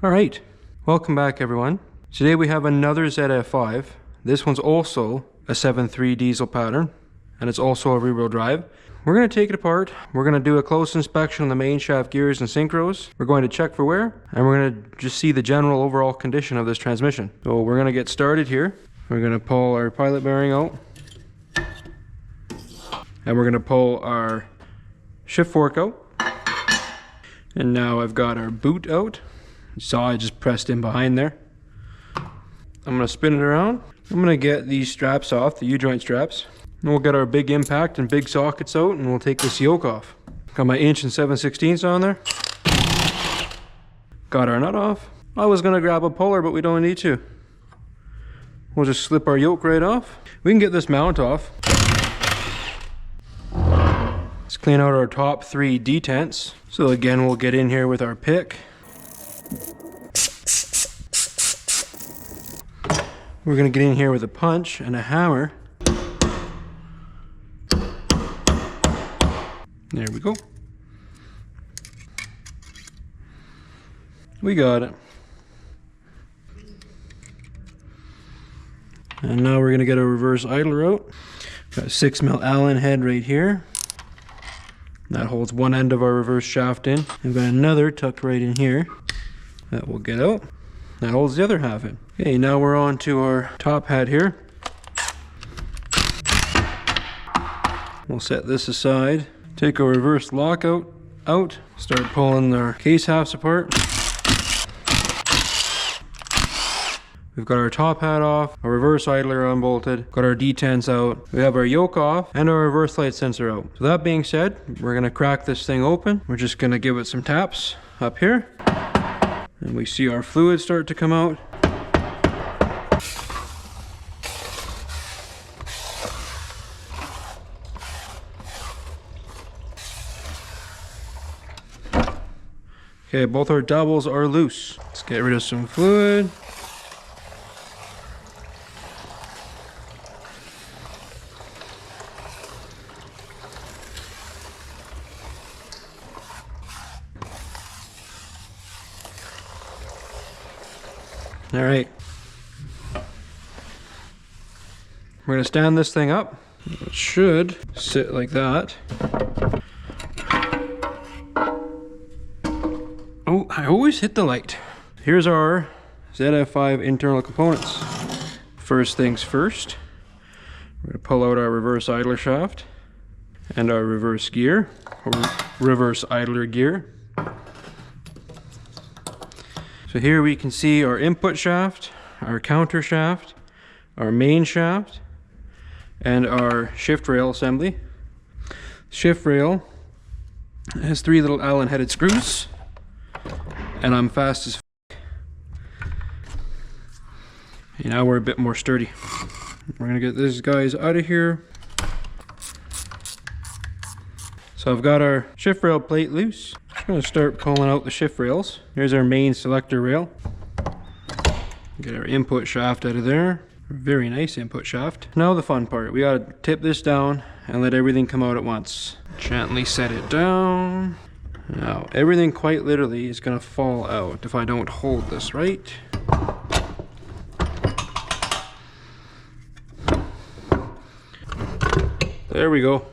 Alright, welcome back everyone. Today we have another ZF5. This one's also a 7.3 diesel pattern, and it's also a rear wheel drive. We're going to take it apart. We're going to do a close inspection on the main shaft gears and synchros. We're going to check for wear, and we're going to just see the general overall condition of this transmission. So we're going to get started here. We're going to pull our pilot bearing out, and we're going to pull our shift fork out. And now I've got our boot out. You saw I just pressed in behind there. I'm going to spin it around. I'm going to get these straps off, the U-joint straps. And we'll get our big impact and big sockets out, and we'll take this yoke off. Got my 1 7/16 on there. Got our nut off. I was going to grab a puller, but we don't need to. We'll just slip our yoke right off. We can get this mount off. Let's clean out our top 3 detents. So again, we'll get in here with our pick. We're going to get in here with a punch and a hammer. There we go. We got it. And now we're going to get a reverse idler out. Got a 6mm Allen head right here. That holds one end of our reverse shaft in. We've got another tucked right in here. That will get out. That holds the other half in. Okay, now we're on to our top hat here. We'll set this aside. Take our reverse lockout out. Start pulling our case halves apart. We've got our top hat off, our reverse idler unbolted, got our detents out, we have our yoke off, and our reverse light sensor out. So that being said, we're gonna crack this thing open. We're just gonna give it some taps up here. And we see our fluid start to come out. Okay, both our doubles are loose. Let's get rid of some fluid. All right. We're gonna stand this thing up. It should sit like that. Oh, I always hit the light. Here's our ZF5 internal components. First things first, we're gonna pull out our reverse idler shaft and our reverse gear, or reverse idler gear. So here we can see our input shaft, our counter shaft, our main shaft, and our shift rail assembly. Shift rail has 3 little Allen headed screws, and I'm fast as f***. And now we're a bit more sturdy. We're gonna get these guys out of here. So I've got our shift rail plate loose. I'm going to start pulling out the shift rails. Here's our main selector rail. Get our input shaft out of there. Very nice input shaft. Now the fun part. We got to tip this down and let everything come out at once. Gently set it down. Now everything quite literally is going to fall out if I don't hold this right. There we go.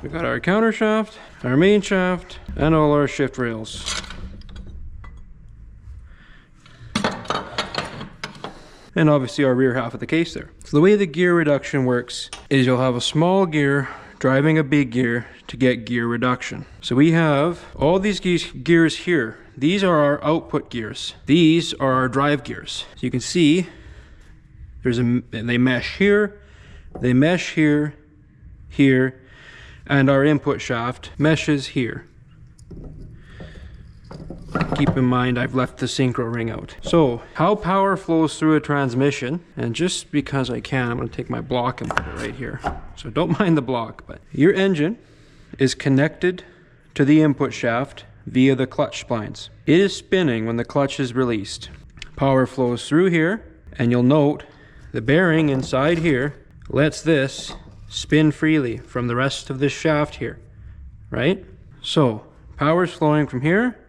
We got our counter shaft, our main shaft, and all our shift rails. And obviously our rear half of the case there. So the way the gear reduction works is you'll have a small gear driving a big gear to get gear reduction. So we have all these gears here. These are our output gears. These are our drive gears. So you can see they mesh here, they mesh here, here, and our input shaft meshes here. Keep in mind I've left the synchro ring out. So how power flows through a transmission, and just because I can, I'm going to take my block and put it right here. So don't mind the block, but your engine is connected to the input shaft via the clutch splines. It is spinning when the clutch is released. Power flows through here, and you'll note the bearing inside here lets this spin freely from the rest of this shaft here, right? So power is flowing from here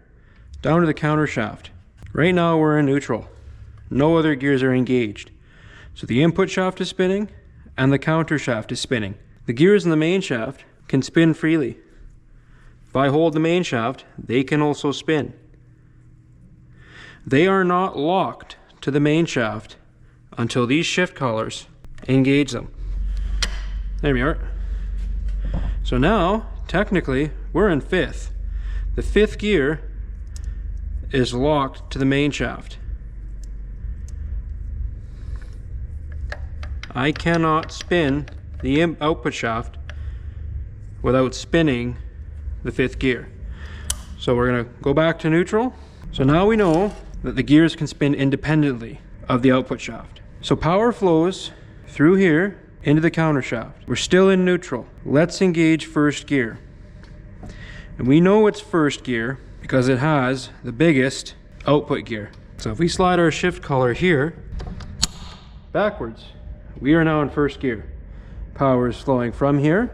down to the counter shaft. Right now we're in neutral. No other gears are engaged. So the input shaft is spinning and the counter shaft is spinning. The gears in the main shaft can spin freely. If I hold the main shaft, they can also spin. They are not locked to the main shaft until these shift collars engage them. There we are. So now, technically, we're in fifth. The fifth gear is locked to the main shaft. I cannot spin the output shaft without spinning the fifth gear. So we're going to go back to neutral. So now we know that the gears can spin independently of the output shaft. So power flows through here into the counter shaft. We're still in neutral. Let's engage first gear. And we know it's first gear because it has the biggest output gear. So if we slide our shift collar here backwards, we are now in first gear. Power is flowing from here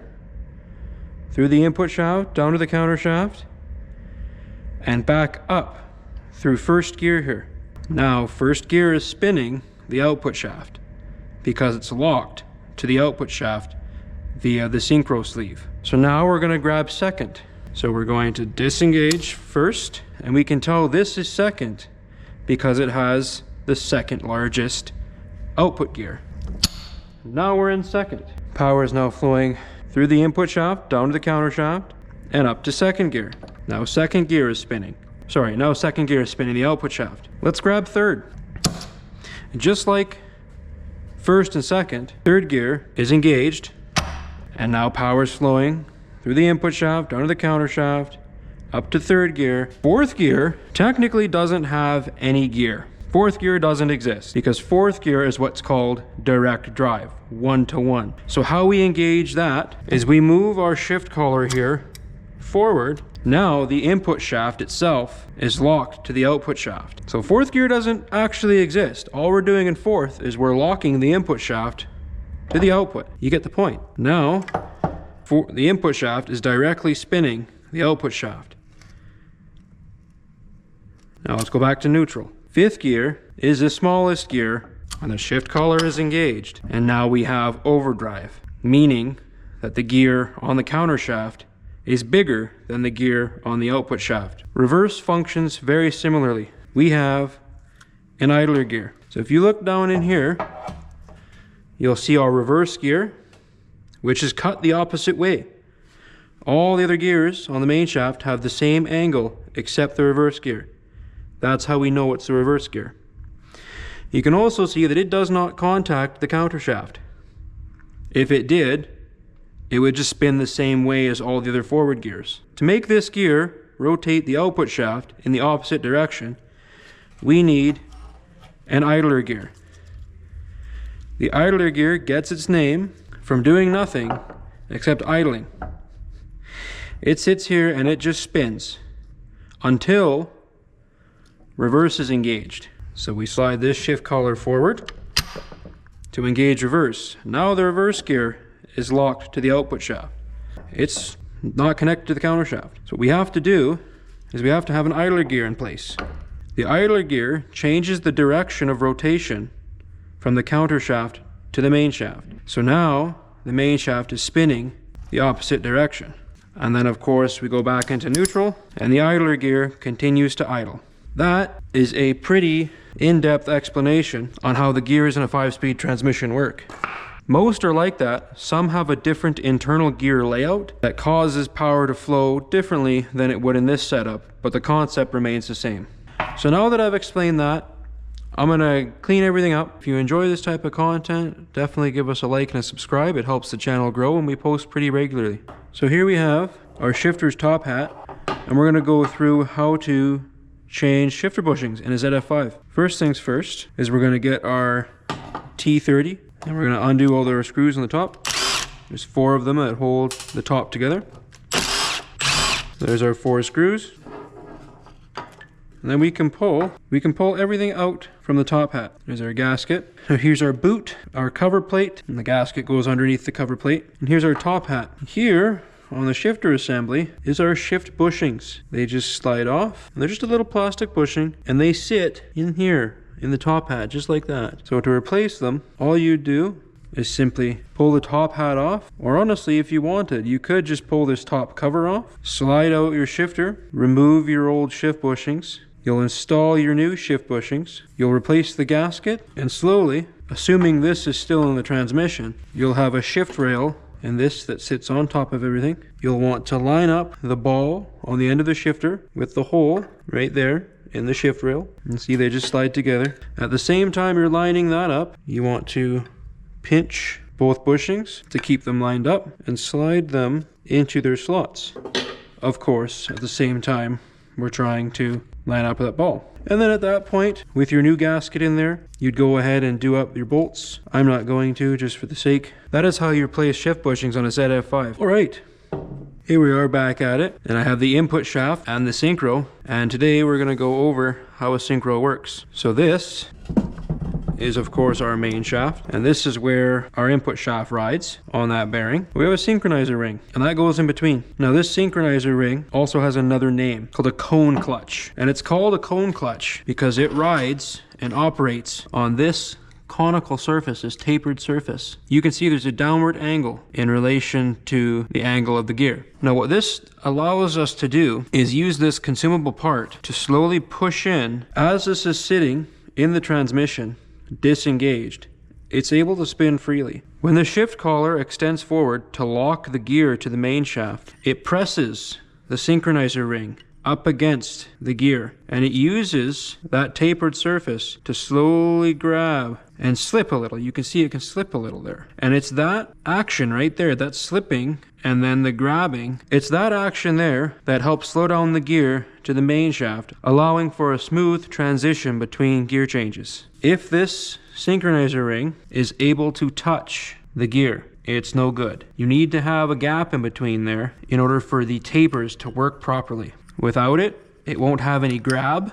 through the input shaft down to the counter shaft and back up through first gear here. Now first gear is spinning the output shaft because it's locked to the output shaft via the synchro sleeve. So now we're going to grab second. So we're going to disengage first, and we can tell this is second because it has the second largest output gear. Now we're in second. Power is now flowing through the input shaft down to the counter shaft and up to second gear. Now second gear is spinning. Now second gear is spinning the output shaft. Let's grab third. And just like first and second, third gear is engaged, and now power is flowing through the input shaft down to the counter shaft up to third gear. Fourth gear technically doesn't have any gear. Fourth gear doesn't exist because fourth gear is what's called direct drive, 1-to-1. So how we engage that is we move our shift collar here forward. Now the input shaft itself is locked to the output shaft. So fourth gear doesn't actually exist. All we're doing in fourth is we're locking the input shaft to the output. You get the point. Now the input shaft is directly spinning the output shaft. Now let's go back to neutral. Fifth gear is the smallest gear when the shift collar is engaged. And now we have overdrive, meaning that the gear on the counter shaft is bigger than the gear on the output shaft. Reverse functions very similarly. We have an idler gear. So if you look down in here, you'll see our reverse gear, which is cut the opposite way. All the other gears on the main shaft have the same angle except the reverse gear. That's how we know it's the reverse gear. You can also see that it does not contact the counter shaft. If it did, it would just spin the same way as all the other forward gears. To make this gear rotate the output shaft in the opposite direction, we need an idler gear. The idler gear gets its name from doing nothing except idling. It sits here and it just spins until reverse is engaged. So we slide this shift collar forward to engage reverse. Now the reverse gear is locked to the output shaft. It's not connected to the counter shaft. So what we have to do is we have to have an idler gear in place. The idler gear changes the direction of rotation from the counter shaft to the main shaft. So now the main shaft is spinning the opposite direction. And then of course we go back into neutral and the idler gear continues to idle. That is a pretty in-depth explanation on how the gears in a 5-speed transmission work. Most are like that. Some have a different internal gear layout that causes power to flow differently than it would in this setup, but the concept remains the same. So now that I've explained that, I'm gonna clean everything up. If you enjoy this type of content, definitely give us a like and a subscribe. It helps the channel grow and we post pretty regularly. So here we have our shifter's top hat, and we're gonna go through how to change shifter bushings in a ZF5. First things first is we're going to get our T30 and we're going to undo all the screws on the top. There's 4 of them that hold the top together. There's our 4 screws. And then we can pull everything out from the top hat. There's our gasket. Now here's our boot, our cover plate, and the gasket goes underneath the cover plate. And here's our top hat. Here on the shifter assembly is our shift bushings. They just slide off. They're just a little plastic bushing, and they sit in here in the top hat, just like that. So to replace them, all you do is simply pull the top hat off, or honestly, if you wanted, you could just pull this top cover off, slide out your shifter, remove your old shift bushings, you'll install your new shift bushings, you'll replace the gasket, and slowly, assuming this is still in the transmission, you'll have a shift rail and this that sits on top of everything. You'll want to line up the ball on the end of the shifter with the hole right there in the shift rail. And see, they just slide together. At the same time you're lining that up, you want to pinch both bushings to keep them lined up and slide them into their slots. Of course, at the same time, we're trying to line up that ball. And then at that point, with your new gasket in there, you'd go ahead and do up your bolts. I'm not going to, just for the sake. That is how you replace shift bushings on a ZF5. All right, here we are back at it. And I have the input shaft and the synchro. And today we're gonna go over how a synchro works. So this is of course our main shaft, and this is where our input shaft rides on that bearing. We have a synchronizer ring, and that goes in between. Now this synchronizer ring also has another name called a cone clutch, and it's called a cone clutch because it rides and operates on this conical surface, this tapered surface. You can see there's a downward angle in relation to the angle of the gear. Now what this allows us to do is use this consumable part to slowly push in as this is sitting in the transmission disengaged. It's able to spin freely. When the shift collar extends forward to lock the gear to the main shaft, it presses the synchronizer ring up against the gear, and it uses that tapered surface to slowly grab and slip a little. You can see it can slip a little there. And it's that action right there, that slipping and then the grabbing, it's that action there that helps slow down the gear to the main shaft, allowing for a smooth transition between gear changes. If this synchronizer ring is able to touch the gear, it's no good. You need to have a gap in between there in order for the tapers to work properly. Without it, it won't have any grab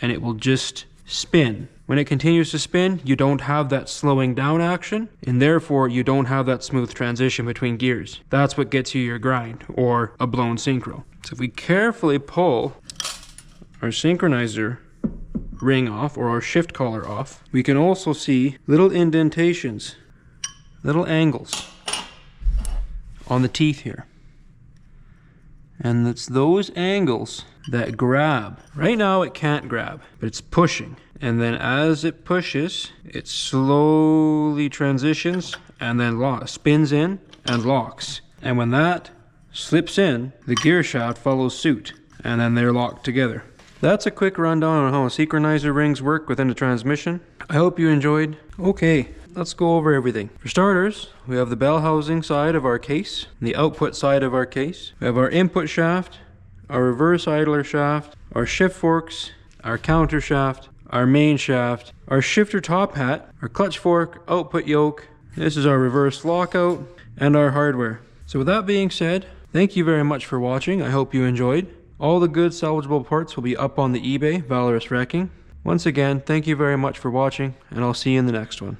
and it will just spin. When it continues to spin, you don't have that slowing down action, and therefore you don't have that smooth transition between gears. That's what gets you your grind or a blown synchro. So if we carefully pull our synchronizer ring off, or our shift collar off, we can also see little indentations, little angles on the teeth here. And it's those angles that grab. Right now it can't grab, but it's pushing. And then as it pushes, it slowly transitions and then spins in and locks. And when that slips in, the gear shaft follows suit, and then they're locked together. That's a quick rundown on how synchronizer rings work within the transmission. I hope you enjoyed. Okay, let's go over everything. For starters, we have the bell housing side of our case, the output side of our case. We have our input shaft, our reverse idler shaft, our shift forks, our counter shaft, our main shaft, our shifter top hat, our clutch fork, output yoke. This is our reverse lockout, and our hardware. So with that being said, thank you very much for watching. I hope you enjoyed. All the good salvageable parts will be up on the eBay, Valorous Wrecking. Once again, thank you very much for watching, and I'll see you in the next one.